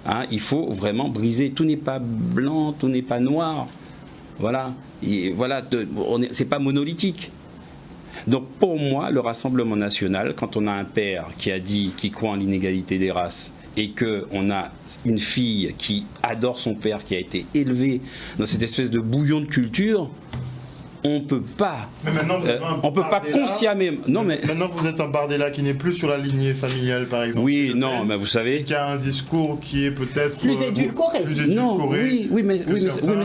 Hein, il faut vraiment briser. Tout n'est pas blanc, tout n'est pas noir. Voilà. Voilà, c'est pas monolithique. Donc pour moi, le Rassemblement national, quand on a un père qui croit en l'inégalité des races, et qu'on a une fille qui adore son père, qui a été élevée dans cette espèce de bouillon de culture, on peut pas. Mais maintenant, on peut pas consciemment. Non, mais maintenant, vous êtes un Bardella qui n'est plus sur la lignée familiale, par exemple. Oui, non, mais vous savez. Qui a un discours qui est peut-être plus édulcoré. Non, oui, mais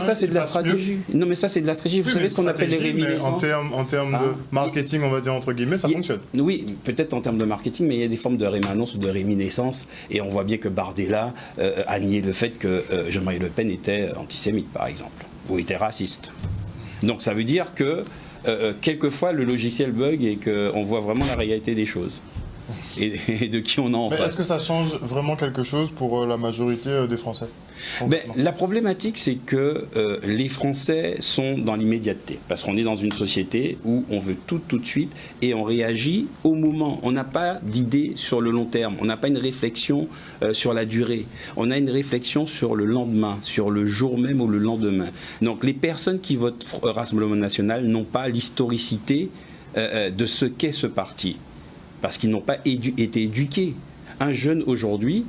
ça c'est de la stratégie. Non, mais ça c'est de la stratégie. Vous savez ce qu'on appelle les réminiscences. En termes de marketing, on va dire entre guillemets, ça fonctionne. Oui, peut-être en termes de marketing, mais il y a des formes de rémanence ou de réminiscence. Et on voit bien que Bardella a nié le fait que Jean-Marie Le Pen était antisémite, par exemple, ou était raciste. Donc ça veut dire que quelquefois le logiciel bug et qu'on voit vraiment la réalité des choses et de qui on a en face. Est-ce que ça change vraiment quelque chose pour la majorité des Français ? La problématique, c'est que les Français sont dans l'immédiateté, parce qu'on est dans une société où on veut tout de suite et on réagit au moment. On n'a pas d'idée sur le long terme, on n'a pas une réflexion sur la durée, on a une réflexion sur le lendemain, sur le jour même ou le lendemain. Donc les personnes qui votent Rassemblement national n'ont pas l'historicité de ce qu'est ce parti, parce qu'ils n'ont pas été éduqués. Un jeune aujourd'hui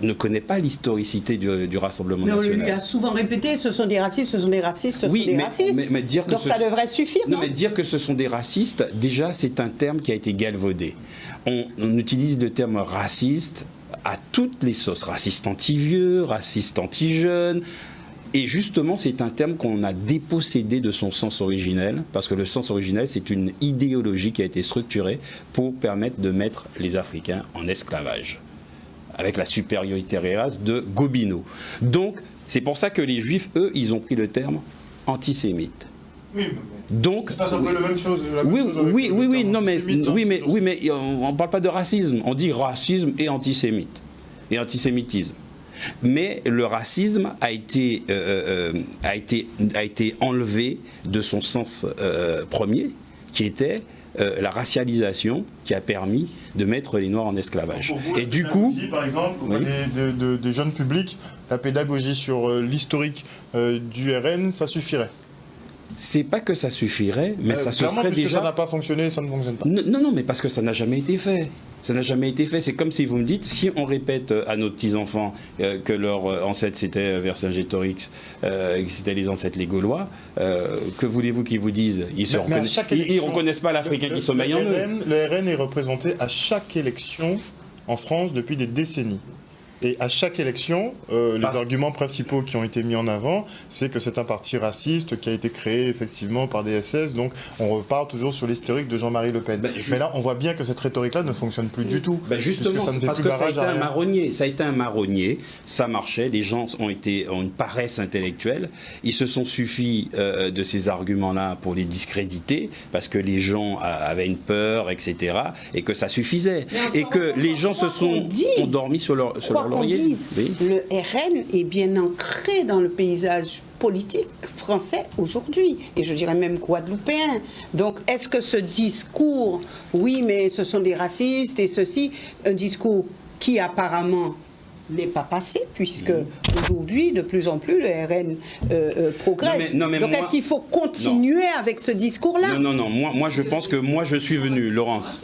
ne connaît pas l'historicité du Rassemblement national. On lui a souvent répété, ce sont des racistes, ce sont des racistes, ce sont des racistes. Mais dire que donc ça devrait suffire, non ? Mais dire que ce sont des racistes, déjà c'est un terme qui a été galvaudé. On utilise le terme raciste à toutes les sauces. Raciste anti-vieux, raciste anti-jeune. Et justement, c'est un terme qu'on a dépossédé de son sens originel, parce que le sens originel, c'est une idéologie qui a été structurée pour permettre de mettre les Africains en esclavage, avec la supériorité race de Gobineau. Donc, c'est pour ça que les Juifs, eux, ils ont pris le terme antisémite. Oui, donc, c'est un peu la même chose. Oui, mais on ne parle pas de racisme, on dit racisme et antisémite, et antisémitisme. Mais le racisme a été enlevé de son sens premier, qui était la racialisation, qui a permis de mettre les Noirs en esclavage. Vous, et du coup, par exemple, des jeunes publics, la pédagogie sur l'historique du RN, ça suffirait. C'est pas que ça suffirait, mais ça se serait déjà. Ça n'a pas fonctionné, ça ne fonctionne pas. Non, mais parce que ça n'a jamais été fait. Ça n'a jamais été fait. C'est comme si vous me dites, si on répète à nos petits-enfants que leurs ancêtres c'était Vercingétorix, que c'était les ancêtres les Gaulois, que voulez-vous qu'ils vous disent ? Ils ne reconnaissent pas l'Africain qui sommeille en eux. Le RN est représenté à chaque élection en France depuis des décennies. Et à chaque élection, les arguments principaux qui ont été mis en avant, c'est que c'est un parti raciste qui a été créé effectivement par des SS. Donc on repart toujours sur l'historique de Jean-Marie Le Pen. Mais là, on voit bien que cette rhétorique-là ne fonctionne plus du tout. Justement, parce que ça a été un marronnier. Ça a été un marronnier. Ça marchait. Les gens ont une paresse intellectuelle. Ils se sont suffis de ces arguments-là pour les discréditer, parce que les gens avaient une peur, etc. Et que ça suffisait. Et que les gens ont dormi sur leur laurier. Oui. Le RN est bien ancré dans le paysage politique français aujourd'hui, et je dirais même guadeloupéen. Donc est-ce que ce discours, oui mais ce sont des racistes et ceci, un discours qui apparemment n'est pas passé, puisque aujourd'hui, de plus en plus, le RN progresse. Donc est-ce qu'il faut continuer avec ce discours-là ? Non, moi je pense que moi je suis venu, Laurence,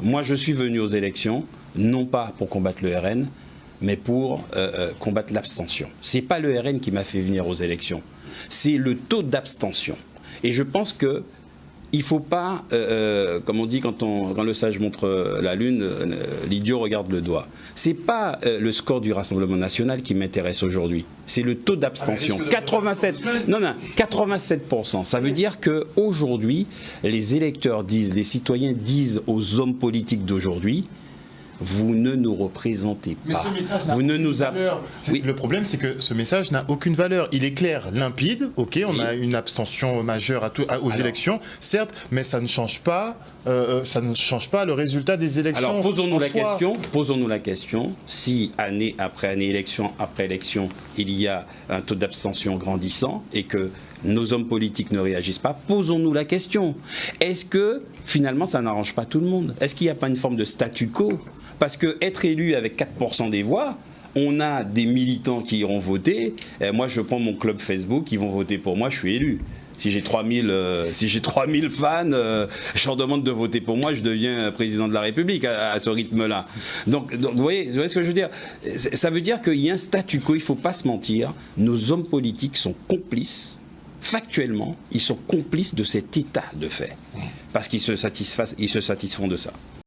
moi je suis venu aux élections, non pas pour combattre le RN, mais pour combattre l'abstention. C'est pas le RN qui m'a fait venir aux élections, c'est le taux d'abstention. Et je pense que il faut pas, comme on dit quand le sage montre la lune, l'idiot regarde le doigt. C'est pas le score du Rassemblement national qui m'intéresse aujourd'hui. C'est le taux d'abstention. 87%. Ça veut dire que aujourd'hui, les électeurs disent, les citoyens disent aux hommes politiques d'aujourd'hui, vous ne nous représentez pas. Mais ce message n'a aucune valeur. Oui. Le problème, c'est que ce message n'a aucune valeur. Il est clair, limpide. Ok, on a une abstention majeure aux élections, certes, mais ça ne change pas. Le résultat des élections. Alors posons-nous la question. Si année après année, élection après élection, il y a un taux d'abstention grandissant et que nos hommes politiques ne réagissent pas, posons-nous la question. Est-ce que finalement ça n'arrange pas tout le monde ? Est-ce qu'il n'y a pas une forme de statu quo ? Parce que être élu avec 4% des voix, on a des militants qui iront voter. Moi, je prends mon club Facebook, ils vont voter pour moi, je suis élu. Si j'ai 3000 fans, je leur demande de voter pour moi, je deviens président de la République à ce rythme-là. Donc vous voyez ce que je veux dire? Ça veut dire qu'il y a un statu quo, il ne faut pas se mentir. Nos hommes politiques sont complices, factuellement, ils sont complices de cet état de fait. Parce qu'ils se satisfont de ça.